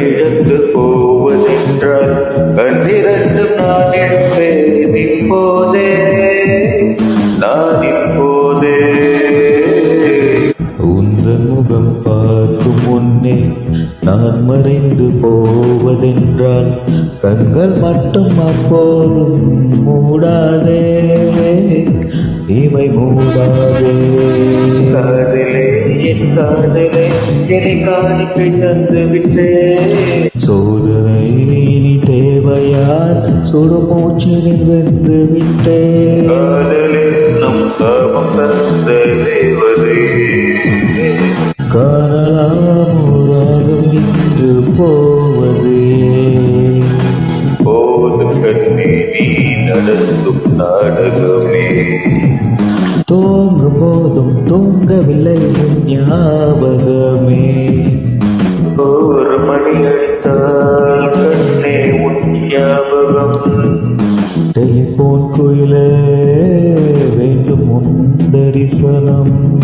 கண்ணிழந்து போவதென்றால் கண்ணிரண்டும் நான் எடுப்பேன் இப்போதே, நான் இப்போதே. உந்தன் முகம் பார்க்கும் முன்னே நான் மறைந்து போவதென்றால் கண்கள் மட்டும் அப்போதும் மூடாதே, இமை மூடாதே. காதலே என் காதலே என்னை காணிக்கை தந்து விட்டே. சோதனை நீ தேவையார் சுடுமூச்சினில் வெந்து விட்டே. காதலே நம் சாபம் தந்த தேவதே. காணலாம் ராகம் இன்று போவது. போது கண்ணே நீ நடத்தும் நாடகமே. தூங்கும் போதும் தூங்கவில்லை உன் ஞாபகமே. ஒரு மணி அடித்தால் கண்ணே உன் ஞாபகம். டெலிபோன் குயிலே வேண்டும் உன் தரிசனம்.